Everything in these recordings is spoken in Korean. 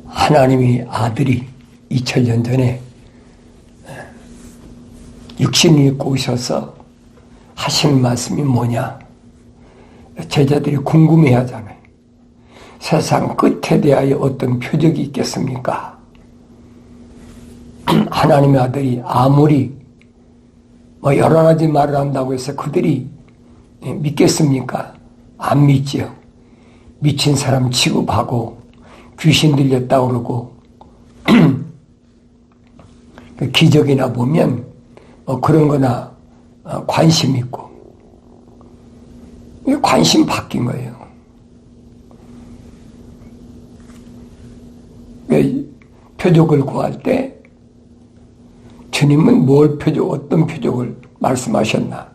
하나님의 아들이 2000년 전에 육신을 입고 오셔서 하시는 말씀이 뭐냐? 제자들이 궁금해 하잖아요. 세상 끝에 대하여 어떤 표적이 있겠습니까? 하나님의 아들이 아무리 여러 가지 말을 한다고 해서 그들이 믿겠습니까? 안 믿지요. 미친 사람 취급하고 귀신 들렸다고 그러고 기적이나 보면 그런 거나 관심 있고 관심 바뀐 거예요. 표적을 구할 때 주님은 어떤 표적을 말씀하셨나?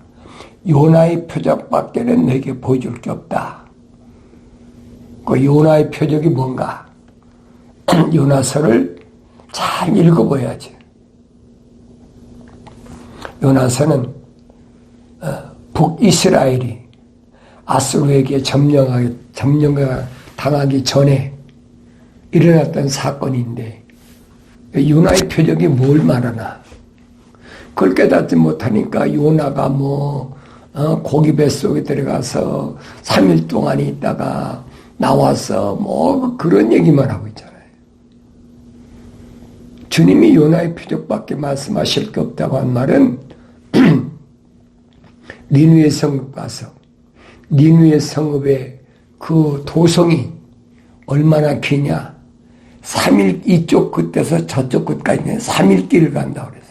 요나의 표적밖에는 내게 보여줄 게 없다. 그 요나의 표적이 뭔가? 요나서를 잘 읽어봐야지. 요나서는 북이스라엘이 아수르에게 점령을 당하기 전에 일어났던 사건인데 요나의 표적이 뭘 말하나? 그걸 깨닫지 못하니까 요나가 고기 뱃속에 들어가서 3일 동안 있다가 나와서 그런 얘기만 하고 있잖아요. 주님이 요나의 표적밖에 말씀하실 게 없다고 한 말은 니느웨 성읍 가서 니느웨 성읍의 그 도성이 얼마나 기냐? 3일 이쪽 끝에서 저쪽 끝까지 3일 길을 간다고 그랬어요.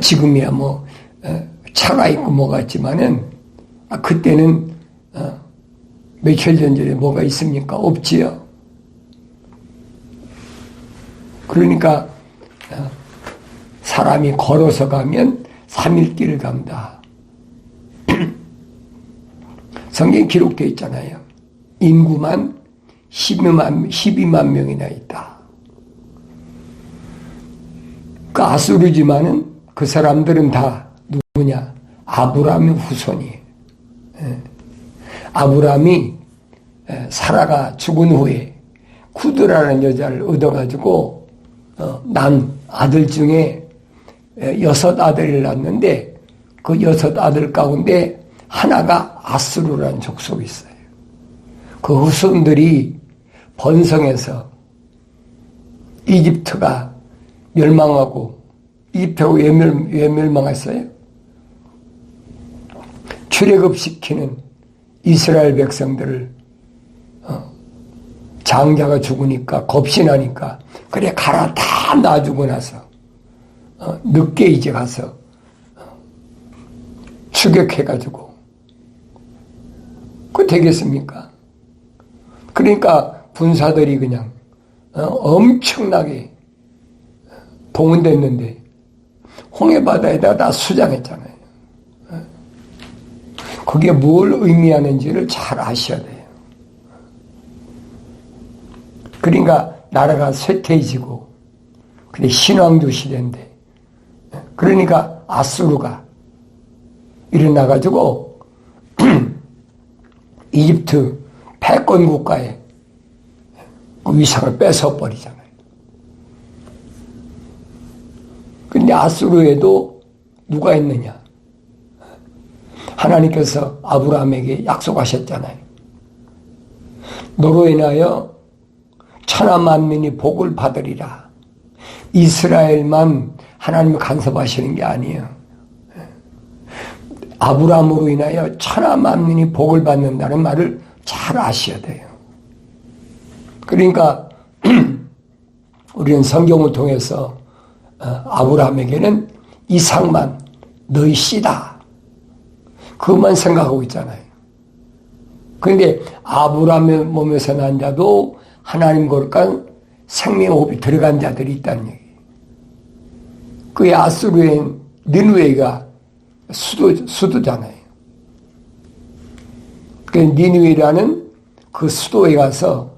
지금이야 차가 있고 뭐가 있지만은 그때는 며칠 전에 뭐가 있습니까? 없지요. 그러니까 사람이 걸어서 가면 3일 길을 간다. 성경에 기록되어 있잖아요. 인구만 12만 명이나 있다. 그 아수르지만은 그 사람들은 다 누구냐? 아브라함의 후손이에요. 아브라함이 사라가 죽은 후에 구드라는 여자를 얻어가지고 난 아들 중에 6 아들을 낳았는데 그 6 아들 가운데 하나가 아수르라는 족속이 있어요. 그 후손들이 번성해서 이집트가 멸망하고 이집트가 왜 멸망했어요? 출애굽시키는 이스라엘 백성들을 장자가 죽으니까 겁신하니까 그래 가라 다 놔주고 나서 늦게 이제 가서 추격해가지고 그거 되겠습니까? 그러니까 군사들이 그냥 엄청나게 동원됐는데 홍해바다에다 다 수장했잖아요. 그게 뭘 의미하는지를 잘 아셔야 돼요. 그러니까 나라가 쇠퇴해지고 근데 신왕조 시대인데 그러니까 아수르가 일어나가지고 이집트 패권 국가의 그 위상을 뺏어버리잖아요. 근데 아수르에도 누가 있느냐? 하나님께서 아브라함에게 약속하셨잖아요. 너로 인하여 천하 만민이 복을 받으리라. 이스라엘만 하나님이 간섭하시는 게 아니에요. 아브라함으로 인하여 천하 만민이 복을 받는다는 말을 잘 아셔야 돼요. 그러니까 우리는 성경을 통해서 아브라함에게는 이삭만 너희 씨다. 그것만 생각하고 있잖아요. 그런데 아브라함의 몸에서 난 자도 하나님 거룩한 생명호흡이 들어간 자들이 있다는 얘기예요. 그의 아수르의 니느웨가 수도잖아요. 그 니느웨라는 그 수도에 가서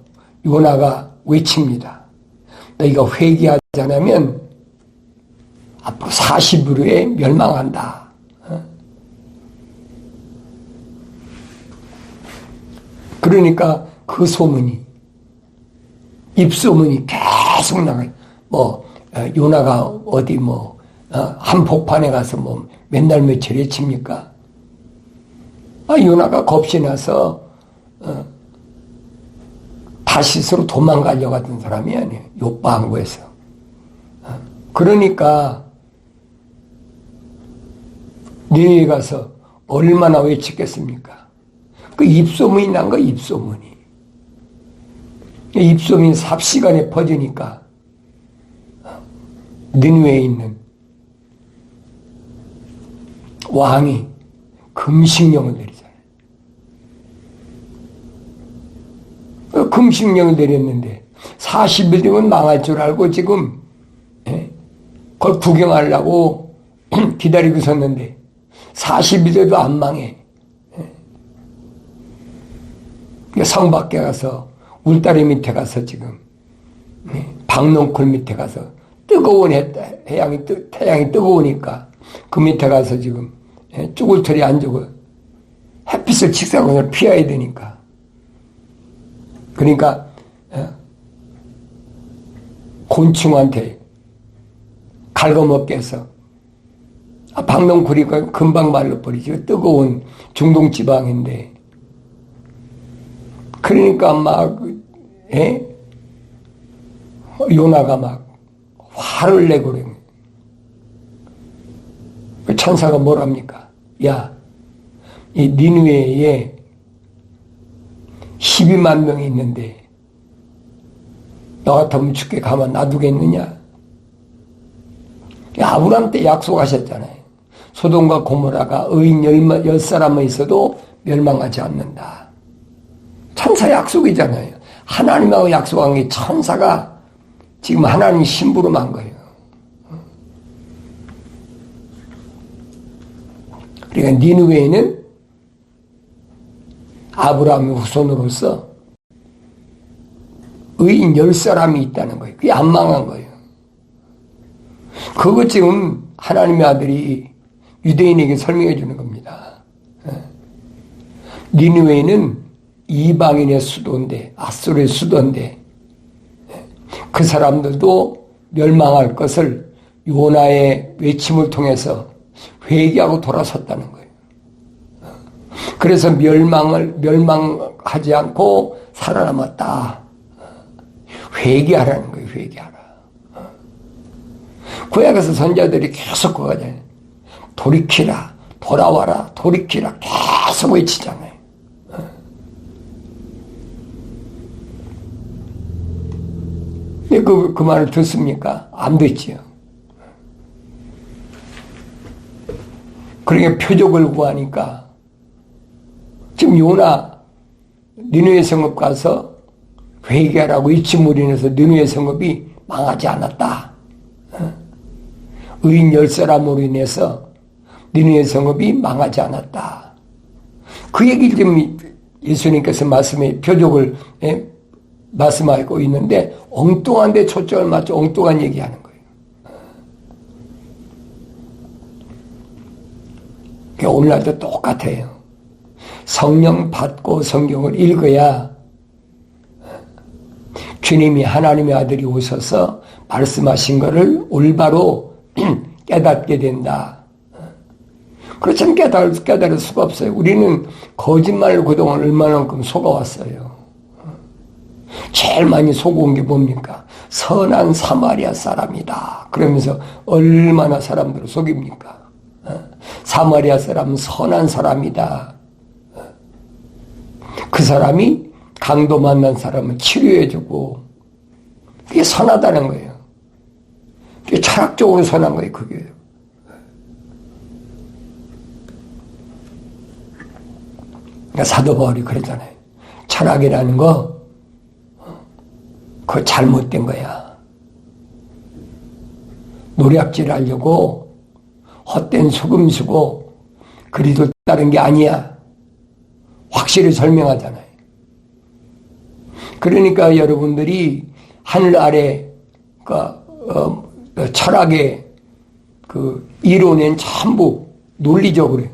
요나가 외칩니다. 너희가 회개하지 않으면 앞으로 40일 후에 멸망한다. 그러니까 그 소문이 입소문이 계속 나가요. 요나가 어디 한복판에 가서 맨날 며칠 외칩니까? 요나가 겁이 나서, 다시스로 도망가려고 하던 사람이 아니에요. 요빠 항구에서. 그러니까, 니네에 가서 얼마나 외쳤겠습니까? 그 입소문이 난 거, 입소문이. 입소문이 삽시간에 퍼지니까, 니느웨에 있는 왕이 금식령을 내리잖아요. 금식령을 내렸는데 40일 되면 망할 줄 알고 지금 그걸 구경하려고 기다리고 있었는데 40일 돼도 안 망해. 성 밖에 가서 울다리 밑에 가서 지금 박농쿨 밑에 가서 뜨거운 태양이 뜨거우니까 그 밑에 가서 지금 쭈글털이 안 죽어. 햇빛을 직사광을 피해야 되니까. 그러니까 곤충한테 갉아먹게 해서 박농쿨이 금방 말라버리죠. 뜨거운 중동지방인데. 그러니까 요나가 막 화를 내고 그래. 천사가 뭐랍니까? 야, 이 니느웨에 12만 명이 있는데 너 같으면 죽게 가만 놔두겠느냐? 아브라함 때 약속하셨잖아요. 소돔과 고모라가 의인 10사람은 있어도 멸망하지 않는다. 천사 약속이잖아요. 하나님하고 약속한 게 천사가 지금 하나님 심부름한 거예요. 그러니까 니느웨에는 아브라함의 후손으로서 의인 10사람이 있다는 거예요. 그게 안 망한 거예요. 그것 지금 하나님의 아들이 유대인에게 설명해 주는 겁니다. 니느웨는 이방인의 수도인데, 아수르의 수도인데, 그 사람들도 멸망할 것을 요나의 외침을 통해서 회개하고 돌아섰다는 거예요. 그래서 멸망하지 않고 살아남았다. 회개하라는 거예요, 회개하라. 구약에서 선자들이 계속 그거잖아요. 돌이키라, 돌아와라, 돌이키라 계속 외치잖아요. 그 말을 듣습니까? 안 듣지요. 그러니까 표적을 구하니까 지금 요나 니느웨 성읍 가서 회개하라고 외침을 인해서 니느웨 성읍이 망하지 않았다. 의인 10사람으로 인해서 니느웨 성읍이 망하지 않았다. 그 얘기를 지금 예수님께서 표적을 말씀하고 있는데 엉뚱한 데 초점을 맞춰 엉뚱한 얘기하는 거예요. 오늘날도 똑같아요. 성령 받고 성경을 읽어야 주님이 하나님의 아들이 오셔서 말씀하신 것을 올바로 깨닫게 된다. 그렇지만 깨달을 수가 없어요. 우리는 거짓말을 그동안 얼마만큼 속아왔어요. 제일 많이 속아온 게 뭡니까? 선한 사마리아 사람이다. 그러면서 얼마나 사람들을 속입니까? 사마리아 사람은 선한 사람이다. 그 사람이 강도 만난 사람을 치료해주고 그게 선하다는 거예요. 그게 철학적으로 선한 거예요. 그게. 그러니까 사도 바울이 그러잖아요. 철학이라는 거 그거 잘못된 거야. 노략질 하려고 헛된 소금 쓰고 그리도 다른 게 아니야. 확실히 설명하잖아요. 그러니까 여러분들이 하늘 아래 철학의 그 이론은 전부 논리적으로 해요.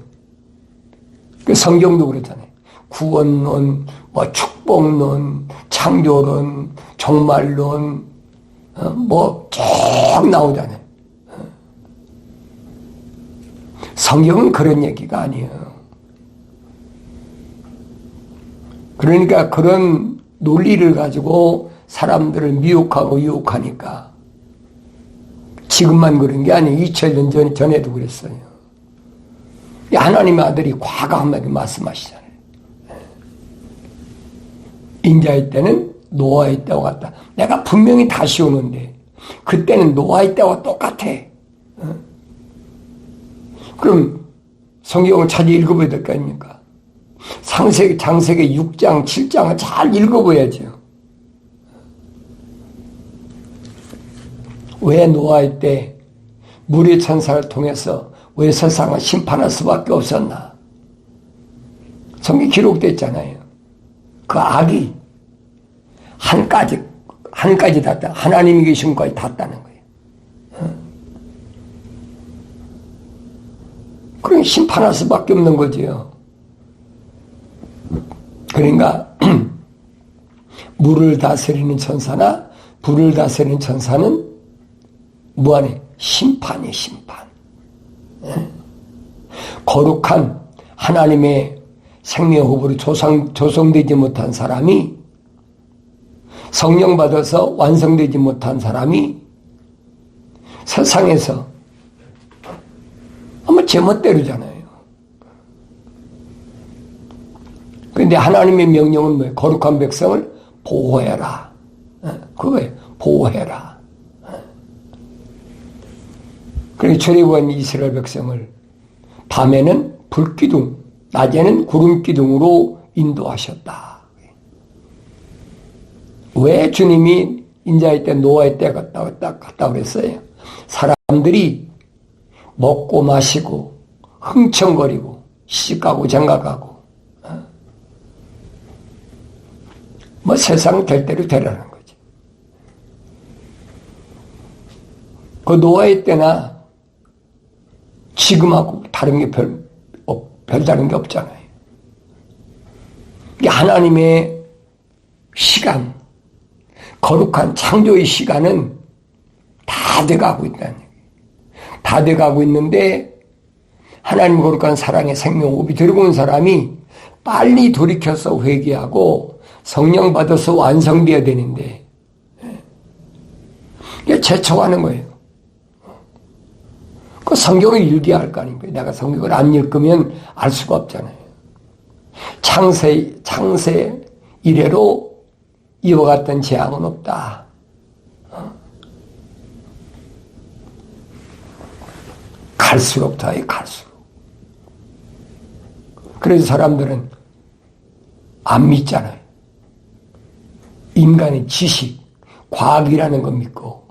그 성경도 그렇잖아요. 구원론, 뭐 축복론, 창조론, 종말론, 뭐 쭉 나오잖아요. 성경은 그런 얘기가 아니에요. 그러니까 그런 논리를 가지고 사람들을 미혹하고 유혹하니까 지금만 그런 게 아니에요. 2000년 전에도 그랬어요. 하나님의 아들이 과감하게 말씀하시잖아요. 인자의 때는 노아의 때와 같다. 내가 분명히 다시 오는데 그때는 노아의 때와 똑같아. 그럼 성경을 잘 읽어봐야 될 거 아닙니까? 장세기 6장, 7장을 잘 읽어봐야죠. 왜 노아의 때 물의 천사를 통해서 왜 세상을 심판할 수밖에 없었나? 성경에 기록되어 있잖아요. 그 악이 한까지 닿다. 하나님이 계신 것까지 닿다는 거예요. 그럼 심판할 수밖에 없는 거지요. 그러니까 물을 다스리는 천사나 불을 다스리는 천사는 무한의 심판이에요. 심판. 거룩한 하나님의 생명호흡으로 조성되지 못한 사람이, 성령 받아서 완성되지 못한 사람이 세상에서 아마 제멋대로잖아요. 그런데 하나님의 명령은 뭐예요? 거룩한 백성을 보호해라. 그거예요. 보호해라. 그래서 출애굽한 이스라엘 백성을 밤에는 불기둥, 낮에는 구름기둥으로 인도하셨다. 왜 주님이 인자의 때, 노아의 때 갔다 그랬어요? 사람들이 먹고 마시고 흥청거리고 시집가고 장가가고 뭐 세상 될 대로 되라는 거지. 그 노아의 때나 지금하고 다른 게 별다른 게 없잖아요. 이게 하나님의 시간, 거룩한 창조의 시간은 다 돼가고 있다는 얘기예요. 다 돼가고 있는데 하나님 거룩한 사랑의 생명호흡이 들어온 사람이 빨리 돌이켜서 회개하고 성령 받아서 완성되어야 되는데 이게 제초하는 거예요. 그 성경을 읽어야 할 거 아닙니까? 내가 성경을 안 읽으면 알 수가 없잖아요. 창세 이래로 이와 같은 재앙은 없다. 갈수록 더해 갈수록. 그래서 사람들은 안 믿잖아요. 인간의 지식, 과학이라는 거 믿고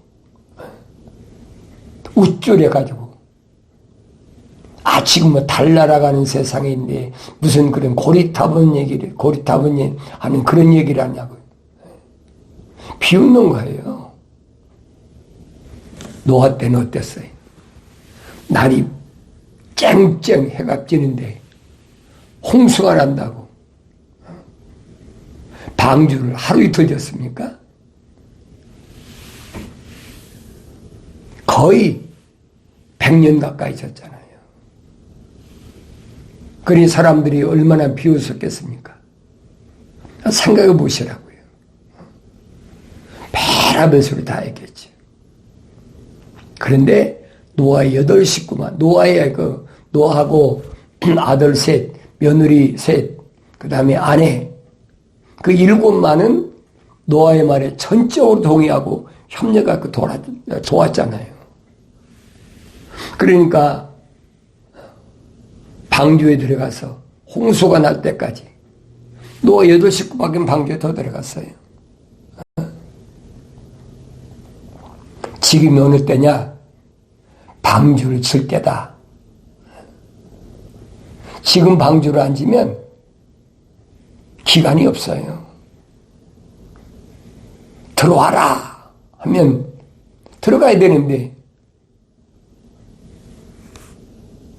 우쭐해가지고 지금 뭐 달 날아가는 세상인데 무슨 그런 고리타분 하는 그런 얘기를 하냐고요. 비웃는 거예요. 노아 때는 어땠어요? 날이 쨍쨍 해가 지는데 홍수가 난다고 방주를 하루 이틀 졌습니까? 거의 100년 가까이 졌잖아요. 그러니 사람들이 얼마나 비웃었겠습니까? 생각해 보시라고요. 별하던 소리 다 했겠죠. 그런데 노아의 8 식구만, 노아하고 아들 셋, 며느리 셋, 그 다음에 아내, 그 7만은 노아의 말에 전적으로 동의하고 협력하고 도왔잖아요. 그러니까 방주에 들어가서 홍수가 날 때까지 노아 8 식구밖에 방주에 더 들어갔어요. 지금이 어느 때냐? 방주를 칠 때다. 지금 방주를 안 지면 기간이 없어요. 들어와라 하면 들어가야 되는데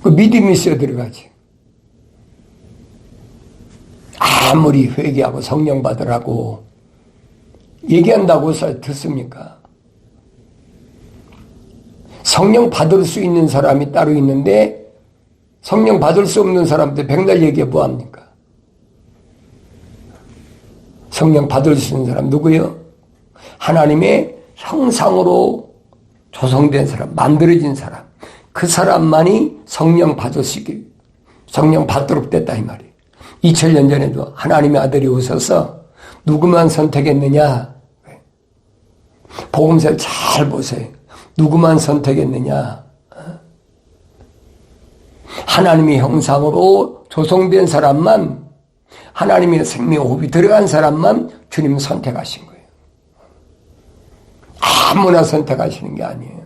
그 믿음이 있어야 들어가지. 아무리 회개하고 성령 받으라고 얘기한다고 해서 듣습니까? 성령 받을 수 있는 사람이 따로 있는데 성령 받을 수 없는 사람한테 백날 얘기해 뭐합니까? 성령 받을 수 있는 사람 누구요? 하나님의 형상으로 조성된 사람, 만들어진 사람, 그 사람만이 성령 받을 수 있게, 성령 받도록 됐다 이 말이에요. 2000년 전에도 하나님의 아들이 오셔서 누구만 선택했느냐? 복음서를 잘 보세요. 누구만 선택했느냐? 하나님의 형상으로 조성된 사람만, 하나님의 생명 호흡이 들어간 사람만 주님 선택하신 거예요. 아무나 선택하시는 게 아니에요.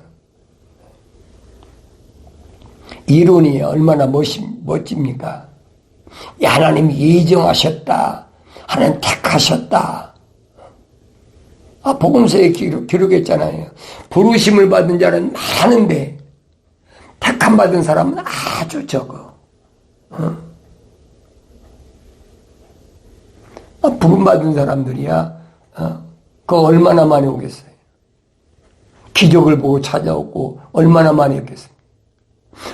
이론이 얼마나 멋집니까? 하나님이 예정하셨다. 하나님 택하셨다. 복음서에 기록했잖아요. 부르심을 받은 자는 많은데 택함 받은 사람은 아주 적어. 부름 받은 사람들이야. 그거 얼마나 많이 오겠어요. 기적을 보고 찾아오고 얼마나 많이 오겠어요.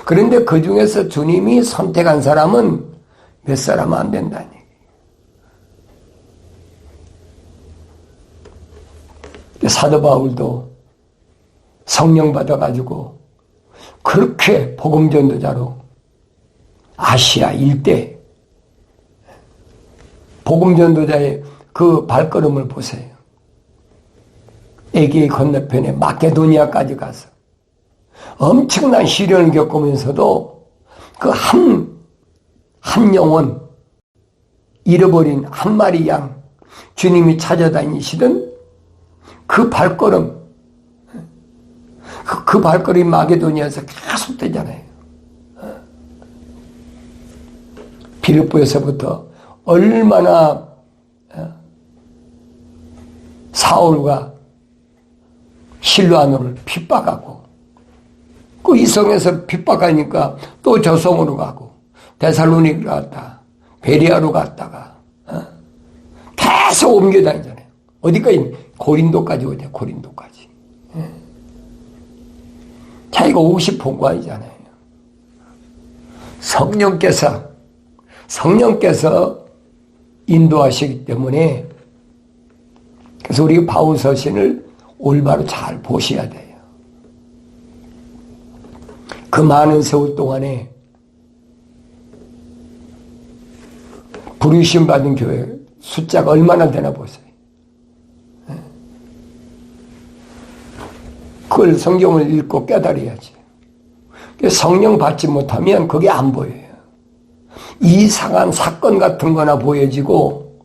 그런데 그 중에서 주님이 선택한 사람은 몇 사람 안 된다니. 사도 바울도 성령 받아가지고 그렇게 복음 전도자로 아시아 일대 복음 전도자의 그 발걸음을 보세요. 에게의 건너편에 마케도니아까지 가서 엄청난 시련을 겪으면서도 그 한 영혼, 잃어버린 한 마리 양, 주님이 찾아다니시던 그 발걸음, 그 발걸음이 마게도니아에서 계속 되잖아요. 빌립보에서부터 얼마나 사울과 실로아노를 핍박하고, 그 이성에서 핍박하니까 또 저 성으로 가고, 데살로니가로 갔다, 베리아로 갔다가 계속 옮겨 다니잖아요. 어디까지? 고린도까지 오죠. 고린도까지. 자기가 오고 싶은 거 아니잖아요. 성령께서 인도하시기 때문에, 그래서 우리 바울 서신을 올바로 잘 보셔야 돼요. 그 많은 세월 동안에 부르심 받은 교회 숫자가 얼마나 되나 보세요. 그걸 성경을 읽고 깨달아야지. 성령 받지 못하면 그게 안 보여요. 이상한 사건 같은 거나 보여지고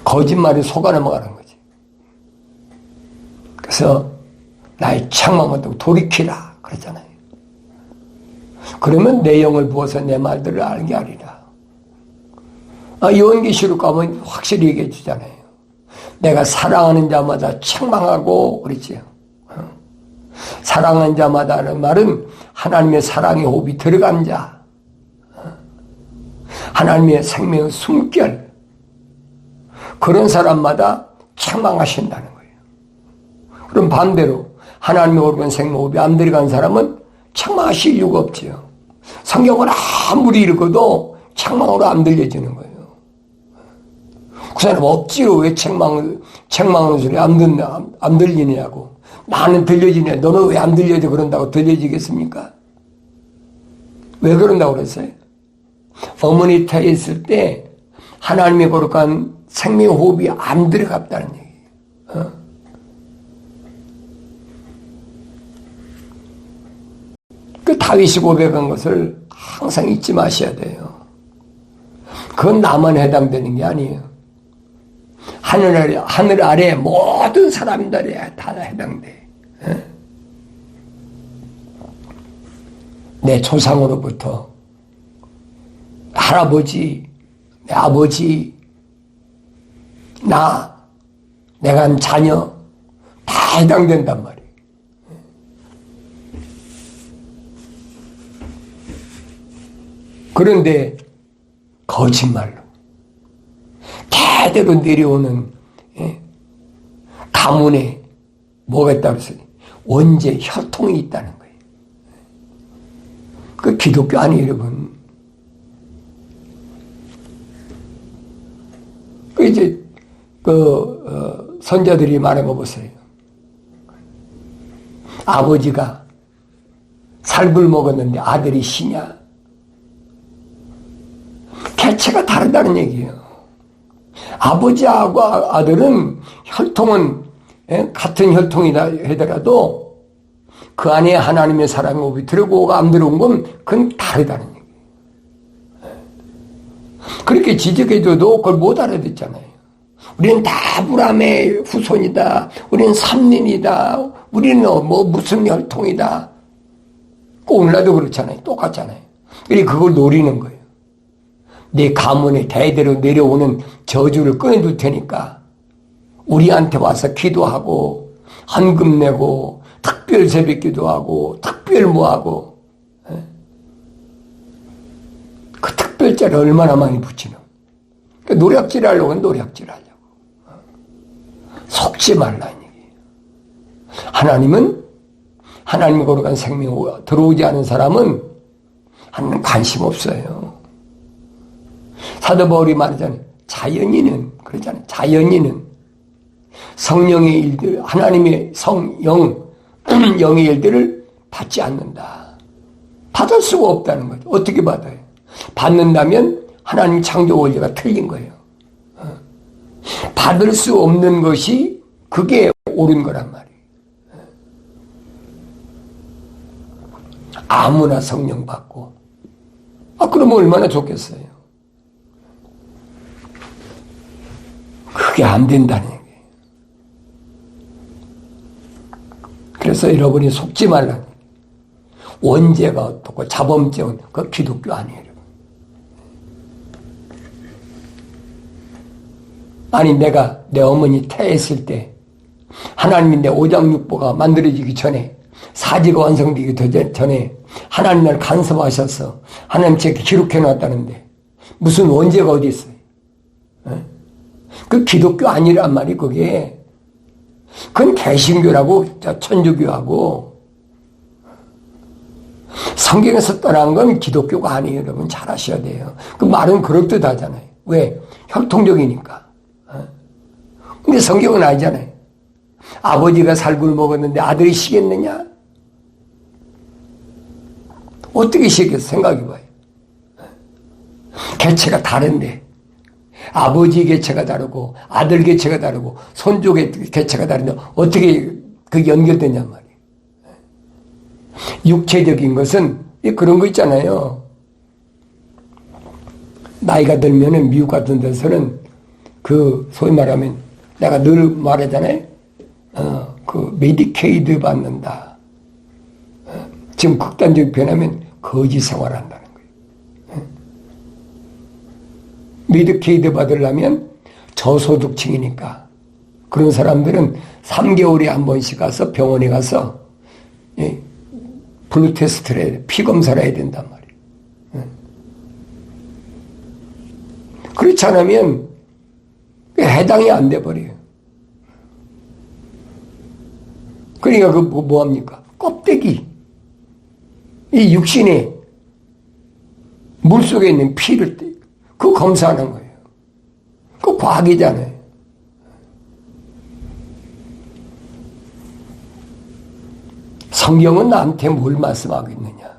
거짓말이 속아 넘어가는 거지. 그래서 나의 책망을 돌이키라 그러잖아요. 그러면 내 영을 부어서 내 말들을 알게 하리라. 요한계시록 가면 확실히 얘기해 주잖아요. 내가 사랑하는 자마다 책망하고 그랬지요. 사랑하는 자마다는 말은 하나님의 사랑의 호흡이 들어간 자, 하나님의 생명의 숨결, 그런 사람마다 책망하신다는 거예요. 그럼 반대로 하나님의 오르간 생명 호흡이 안 들어간 사람은 책망하실 이유가 없지요. 성경을 아무리 읽어도 책망으로 안 들려지는 거예요. 그 사람 억지로 왜 책망하는 소리 안 들리냐고. 나는 들려지냐, 너는 왜 안 들려져 그런다고 들려지겠습니까? 왜 그런다고 그랬어요? 어머니 태에 있을 때 하나님의 거룩한 생명 호흡이 안 들어갔다는 얘기예요. 그 다윗이 고백한 것을 항상 잊지 마셔야 그건 나만 해당되는 게 아니에요. 하늘 아래 모든 사람들이 다 해당돼. 내 조상으로부터 할아버지, 내 아버지, 내가 한 자녀 다 해당된단 말이에요. 그런데 거짓말로 대대로 내려오는 가문에 뭐가 있다고 했어요? 원죄 혈통이 있다는 거예요. 그 기독교 아니에요, 여러분. 그 이제 선자들이 말해 보세요. 아버지가 살굴 먹었는데 아들이 시냐? 개체가 다르다는 얘기예요. 아버지하고 아들은 혈통은 같은 혈통이다 하더라도 그 안에 하나님의 사랑이 들어오고 안 들어온 건 그건 다르다는 얘기예요. 그렇게 지적해줘도 그걸 못 알아듣잖아요. 우리는 다 아브라함의 후손이다. 우리는 삼린이다. 우리는 무슨 혈통이다. 오늘날도 그렇잖아요. 똑같잖아요. 그러니까 그걸 노리는 거예요. 내 가문에 대대로 내려오는 저주를 꺼내둘 테니까 우리한테 와서 기도하고 헌금 내고 특별 새벽 기도하고 특별 뭐하고 그 특별자를 얼마나 많이 붙이는 그러니까 노략질 하려고 노략질 하려고 속지 말라는 얘기예요. 하나님은 하나님의 거룩한 생명 들어오지 않은 사람은 하나님 관심 없어요. 사도 바울이 말하잖아요. 자연인은 그러잖아요. 자연인은 성령의 일들, 하나님의 영의 일들을 받지 않는다. 받을 수가 없다는 거죠. 어떻게 받아요? 받는다면 하나님 창조 원리가 틀린 거예요. 받을 수 없는 것이 그게 옳은 거란 말이에요. 아무나 성령 받고 그러면 얼마나 좋겠어요. 그게 안 된다는 얘기예요. 그래서 여러분이 속지 말라는 얘기예요. 원죄가 어떻고 자범죄는 그 기독교 아니에요. 아니 내가 내 어머니 태했을 때 하나님이 내 오장육부가 만들어지기 전에 사지가 완성되기 전에 하나님 날 간섭하셔서 하나님 제게 기록해 놨다는데 무슨 원죄가 어디 있어요? 그 기독교 아니란 말이 그게 그건 개신교라고 천주교하고 성경에서 떠난 건 기독교가 아니에요. 여러분 잘 아셔야 돼요. 그 말은 그럴듯하잖아요. 왜? 혈통적이니까. 근데 성경은 아니잖아요. 아버지가 살굴 먹었는데 아들이 시겠느냐? 어떻게 시겠어? 생각해봐요. 개체가 다른데 아버지 개체가 다르고 아들 개체가 다르고 손주 개체가 다른데 어떻게 그게 연결되냔 말이에요. 육체적인 것은 그런 거 있잖아요. 나이가 들면은 미국 같은 데서는 그 소위 말하면 내가 늘 말하잖아요. 그 메디케이드 받는다. 지금 극단적인 변하면 거지 생활한다는 거예요. 메디케이드 받으려면 저소득층이니까 그런 사람들은 3개월에 한 번씩 가서 병원에 가서 블루 테스트를 해야 돼. 피 검사를 해야 된단 말이에요. 그렇지 않으면 해당이 안 돼버려요. 그러니까 그 뭐합니까? 껍데기. 이 육신에 물속에 있는 피를 그 검사하는 거예요. 그 과학이잖아요. 성경은 나한테 뭘 말씀하고 있느냐.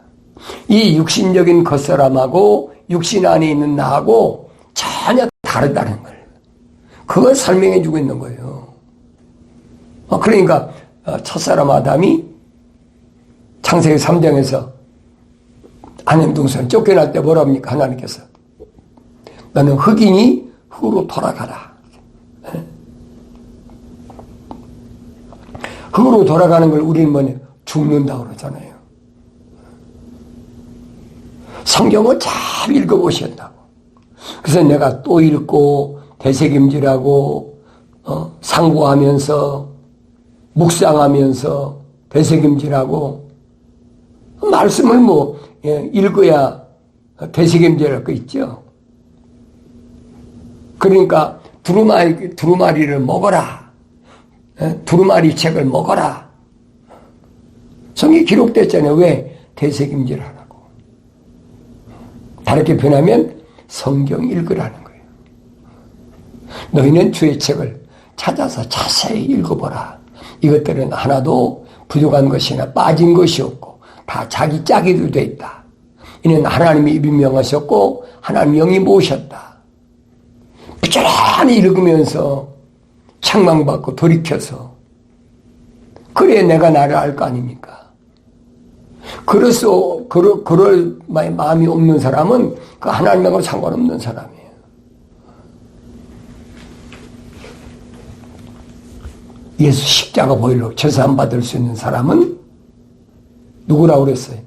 이 육신적인 겉사람하고 육신 안에 있는 나하고 전혀 다르다는 걸. 그걸 설명해 주고 있는 거예요. 그러니까 첫사람 아담이 창세기 3장에서 아내 동생 쫓겨날 때 뭐라 합니까? 하나님께서 너는 흙이니 흙으로 돌아가라. 흙으로 돌아가는 걸 우리는 뭐냐? 죽는다고 그러잖아요. 성경을 잘 읽어보셔야 한다고. 그래서 내가 또 읽고 되새김질하고 상고하면서 묵상하면서 되새김질하고 말씀을 읽어야 되새김질할 거 있죠. 그러니까 두루마리를 먹어라. 두루마리 책을 먹어라. 성경에 기록됐잖아요. 왜? 되새김질하라고. 다르게 변하면 성경 읽으라는 거예요. 너희는 주의 책을 찾아서 자세히 읽어보라. 이것들은 하나도 부족한 것이나 빠진 것이 없고 다 자기 짝이도 돼 있다. 이는 하나님이 입이 명하셨고 하나님 영이 모으셨다. 부지런히 읽으면서 책망받고 돌이켜서 그래 내가 나를 알 거 아닙니까? 그래서 그럴 마음이 없는 사람은 그 하나님하고 상관없는 사람이에요. 예수 십자가 보혈로 제사함 받을 수 있는 사람은 누구라고 그랬어요?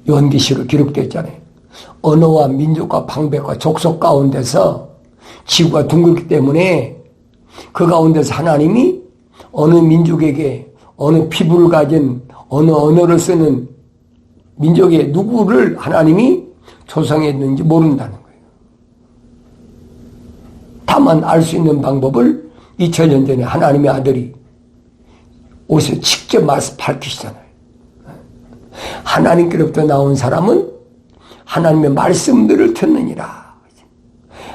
요한계시로 기록됐잖아요. 언어와 민족과 방백과 족속 가운데서 지구가 둥글기 때문에 그 가운데서 하나님이 어느 민족에게 어느 피부를 가진 어느 언어를 쓰는 민족의 누구를 하나님이 조성했는지 모른다는 거예요. 다만 알 수 있는 방법을 2000년 전에 하나님의 아들이 오셔서 직접 밝히시잖아요. 하나님께로부터 나온 사람은 하나님의 말씀들을 듣느니라.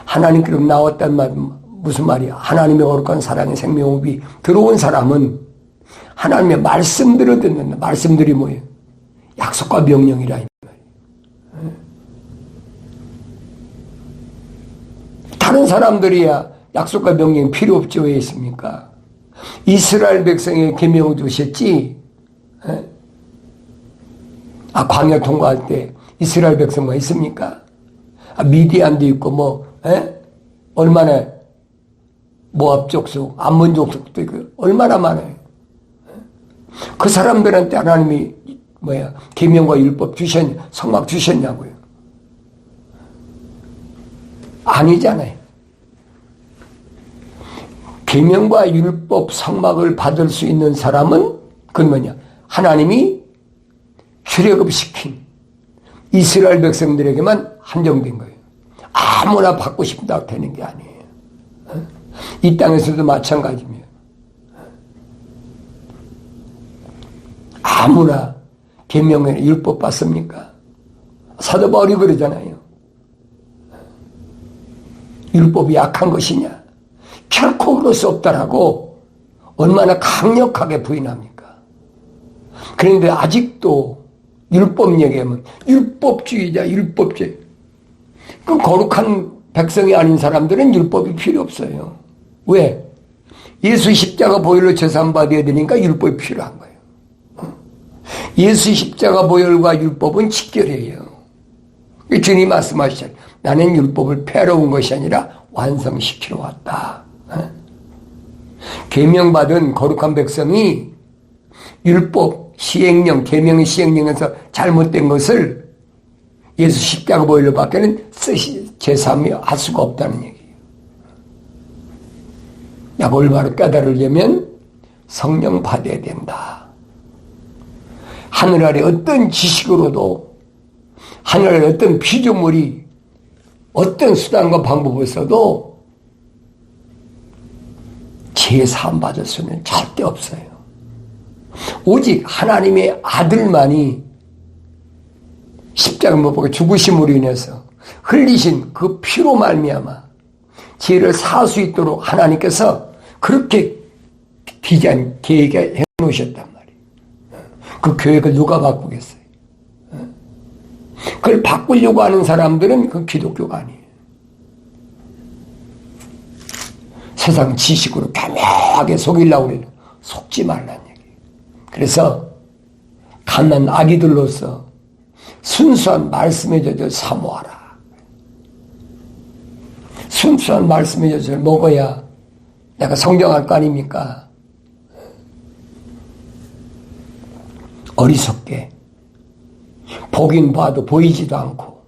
하나님께로부터 나왔단 말 무슨 말이야? 하나님의 거룩한 사랑의 생명호흡이 들어온 사람은 하나님의 말씀들을 듣는다. 말씀들이 뭐예요? 약속과 명령이라. 다른 사람들이야 약속과 명령이 필요 없지 왜 있습니까? 이스라엘 백성에게 계명을 주셨지. 광야 통과할 때 이스라엘 백성만 있습니까? 미디안도 있고 얼마나 모압 족속, 암몬 족속도 있고 얼마나 많아요. 그 사람들한테 하나님이 계명과 율법 성막 주셨냐고요? 아니잖아요. 계명과 율법 성막을 받을 수 있는 사람은 그건 뭐냐? 하나님이 출애굽시킨 이스라엘 백성들에게만 한정된 거예요. 아무나 받고 싶다고 되는 게 아니에요. 이 땅에서도 마찬가지입니다. 아무나 계명의 율법 받습니까? 사도 바울이 그러잖아요. 율법이 약한 것이냐? 결코 그럴 수 없다라고 얼마나 강력하게 부인합니까? 그런데 아직도 율법 얘기하면 율법주의자, 율법주의. 그 거룩한 백성이 아닌 사람들은 율법이 필요 없어요. 왜? 예수 십자가 보혈로 제사함 받아야 되니까 율법이 필요한 거예요. 예수 십자가 보혈과 율법은 직결해요. 주님이 말씀하시잖아요. 나는 율법을 폐하러 온 것이 아니라 완성시키러 왔다. 계명받은 거룩한 백성이 율법, 시행령, 계명의 시행령에서 잘못된 것을 예수 십자가 보혈로 밖에는 제사하며 할 수가 없다는 얘기예요. 내가 올바로 깨달으려면 성령 받아야 된다. 하늘 아래 어떤 지식으로도 하늘 아래 어떤 피조물이 어떤 수단과 방법을 써도 제사함 받을 수는 절대 없어요. 오직 하나님의 아들만이 십자가 못 박아 죽으심으로 인해서 흘리신 그 피로 말미암아 죄를 살 수 있도록 하나님께서 그렇게 디자인 계획해 놓으셨단 말이에요. 그 계획을 누가 바꾸겠어요? 그걸 바꾸려고 하는 사람들은 그 기독교가 아니에요. 세상 지식으로 교묘하게 속이려고 그래요. 속지 말라는 얘기예요. 그래서 갓난 아기들로서 순수한 말씀의 젖을 사모하라. 순수한 말씀의 젖을 먹어야 내가 성장할 거 아닙니까? 어리석게 보긴 봐도 보이지도 않고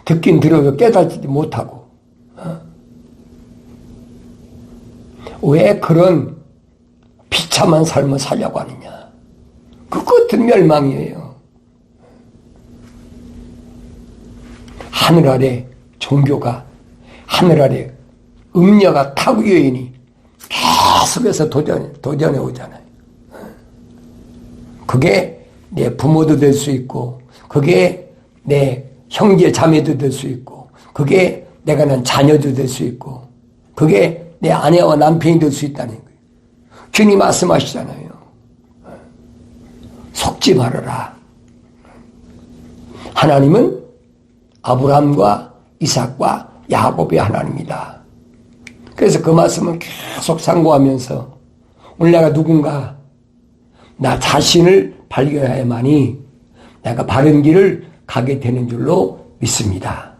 듣긴 들어도 깨닫지도 못하고 왜 그런 비참한 삶을 살려고 하느냐? 그 끝은 멸망이에요. 하늘 아래 종교가 하늘 아래 음녀가 타구 여인이 계속해서 도전해 오잖아요. 그게 내 부모도 될 수 있고, 그게 내 형제 자매도 될 수 있고, 그게 내가 난 자녀도 될 수 있고, 그게 내 아내와 남편이 될 수 있다는 거예요. 주님 말씀하시잖아요. 속지 말아라. 하나님은 아브라함과 이삭과 야곱의 하나님이다. 그래서 그 말씀을 계속 상고하면서 오늘 내가 누군가 나 자신을 발견해야만이 내가 바른 길을 가게 되는 줄로 믿습니다.